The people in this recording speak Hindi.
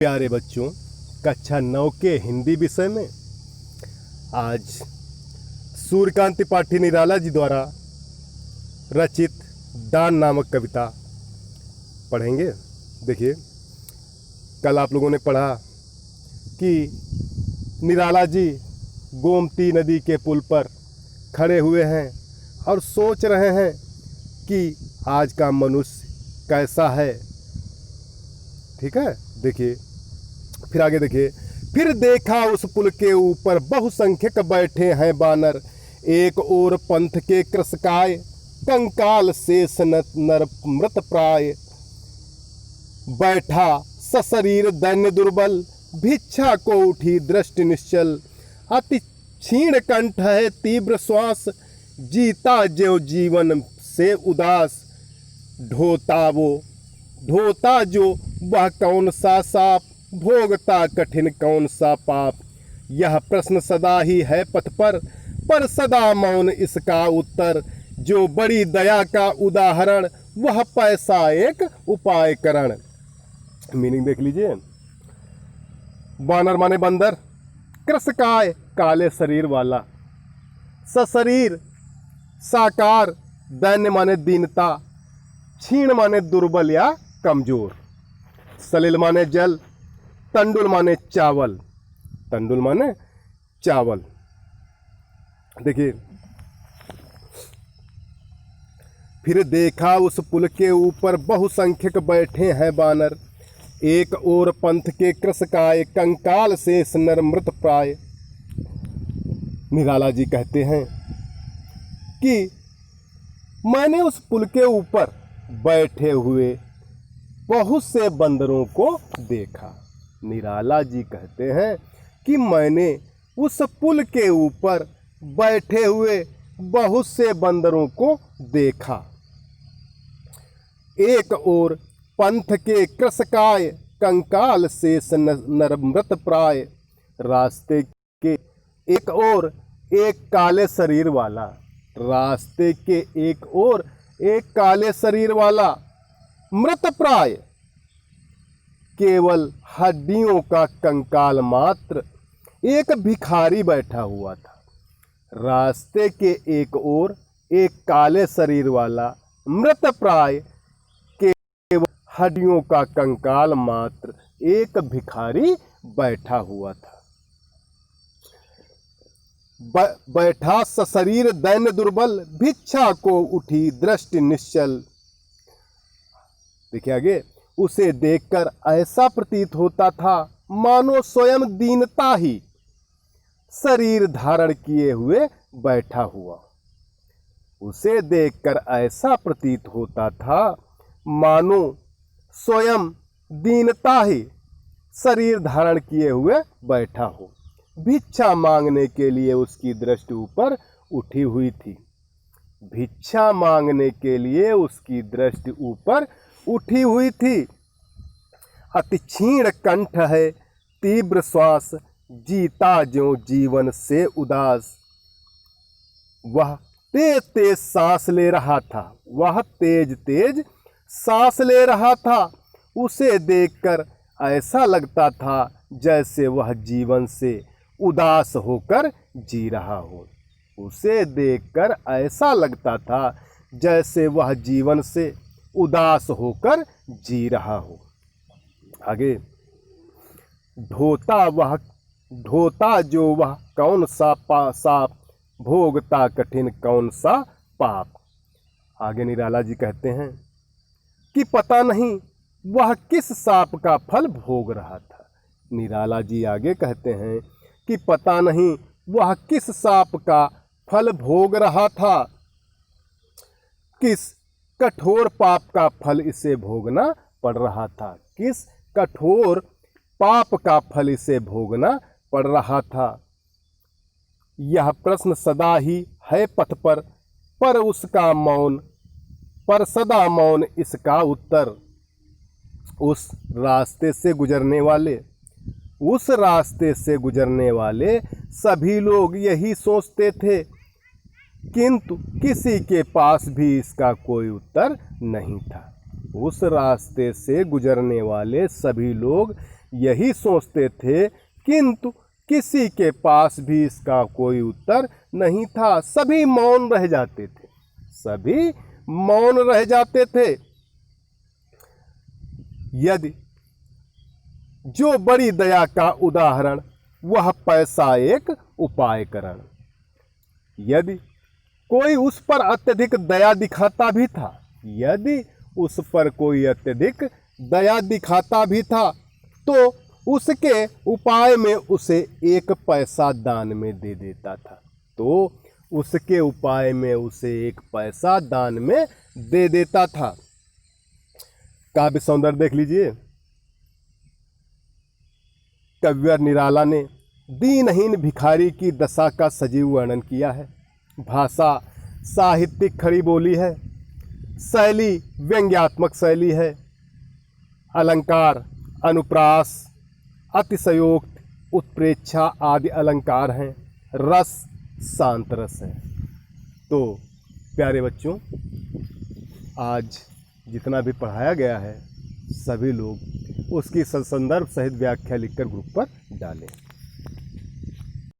प्यारे बच्चों, कक्षा 9 के हिंदी विषय में आज सूर्यकांत त्रिपाठी निराला जी द्वारा रचित दान नामक कविता पढ़ेंगे। देखिए, कल आप लोगों ने पढ़ा कि निराला जी गोमती नदी के पुल पर खड़े हुए हैं और सोच रहे हैं कि आज का मनुष्य कैसा है। ठीक है, देखिए फिर आगे देखिए। फिर देखा उस पुल के ऊपर बहुसंख्यक बैठे हैं बानर, एक ओर पंथ के कृषकाय, कंकाल शेष नर मृत प्राय। बैठा सशरीर दैन्य दुर्बल, भिक्षा को उठी दृष्टि निश्चल। अति क्षीण कंठ है तीव्र श्वास, जीता जो जीवन से उदास। ढोता जो वह कौन सा साप, भोगता कठिन कौन सा पाप। यह प्रश्न सदा ही है पथ पर सदा मौन इसका उत्तर। जो बड़ी दया का उदाहरण, वह पैसा एक उपाय करण। मीनिंग देख लीजिए। बानर माने बंदर, कृषकाय काले शरीर वाला, सशरीर साकार, दैन्य माने दीनता, क्षीण माने दुर्बल या कमजोर, सलिल माने जल, तंडुल माने चावल। तंडुल माने चावल। देखिए, फिर देखा उस पुल के ऊपर बहुसंख्यक बैठे हैं बानर, एक ओर पंथ के कृषकाय, कंकाल शेष नर मृत प्राय। निराला जी कहते हैं कि मैंने उस पुल के ऊपर बैठे हुए बहुत से बंदरों को देखा। निराला जी कहते हैं कि मैंने उस पुल के ऊपर बैठे हुए बहुत से बंदरों को देखा। एक ओर पंथ के कृषकाय, कंकाल शेष नर मृत प्राय। रास्ते के एक ओर एक काले शरीर वाला, रास्ते के एक ओर एक काले शरीर वाला, मृत प्राय, केवल हड्डियों का कंकाल मात्र, एक भिखारी बैठा हुआ था। रास्ते के एक ओर एक काले शरीर वाला, मृत प्राय, केवल हड्डियों का कंकाल मात्र, एक भिखारी बैठा हुआ था। बैठा सशरीर दैन्य दुर्बल, भिक्षा को उठी दृष्टि निश्चल। देखिए आगे, उसे देखकर ऐसा प्रतीत होता था मानो स्वयं दीनता ही शरीर धारण किए हुए बैठा हुआ। उसे देखकर ऐसा प्रतीत होता था मानो स्वयं दीनता ही शरीर धारण किए हुए बैठा हो। भिक्षा मांगने के लिए उसकी दृष्टि ऊपर उठी हुई थी। भिक्षा मांगने के लिए उसकी दृष्टि ऊपर उठी हुई थी। अति क्षीण कंठ है तीव्र श्वास, जीता जो जीवन से उदास। वह तेज तेज सांस ले रहा था, वह तेज तेज सांस ले रहा था। उसे देखकर ऐसा लगता था जैसे वह जीवन से उदास होकर जी रहा हो। उसे देखकर ऐसा लगता था जैसे वह जीवन से उदास होकर जी रहा हो। आगे, ढोता जो वह कौन सा साप, भोगता कठिन कौन सा पाप। आगे निराला जी कहते हैं कि पता नहीं वह किस साप का फल भोग रहा था। निराला जी आगे कहते हैं कि पता नहीं वह किस साप का फल भोग रहा था, किस कठोर पाप का फल इसे भोगना पड़ रहा था, किस कठोर पाप का फल इसे भोगना पड़ रहा था। यह प्रश्न सदा ही है पथ पर उसका मौन, पर सदा मौन इसका उत्तर। उस रास्ते से गुजरने वाले सभी लोग यही सोचते थे, किंतु किसी के पास भी इसका कोई उत्तर नहीं था। उस रास्ते से गुजरने वाले सभी लोग यही सोचते थे, किंतु किसी के पास भी इसका कोई उत्तर नहीं था। सभी मौन रह जाते थे, सभी मौन रह जाते थे। यदि जो बड़ी दया का उदाहरण, वह पैसा एक उपाय करण। यदि कोई उस पर अत्यधिक दया दिखाता भी था, यदि उस पर कोई अत्यधिक दया दिखाता भी था, तो उसके उपाय में उसे एक पैसा दान में दे देता था, तो उसके उपाय में उसे एक पैसा दान में दे देता था। काव्य सौंदर्य देख लीजिए। कविवर निराला ने दीनहीन भिखारी की दशा का सजीव वर्णन किया है। भाषा साहित्यिक खड़ी बोली है, शैली व्यंग्यात्मक शैली है, अलंकार अनुप्रास अतिशयोक्त उत्प्रेक्षा आदि अलंकार हैं, रस शांत रस है। तो प्यारे बच्चों, आज जितना भी पढ़ाया गया है, सभी लोग उसकी संदर्भ सहित व्याख्या लिखकर ग्रुप पर डालें।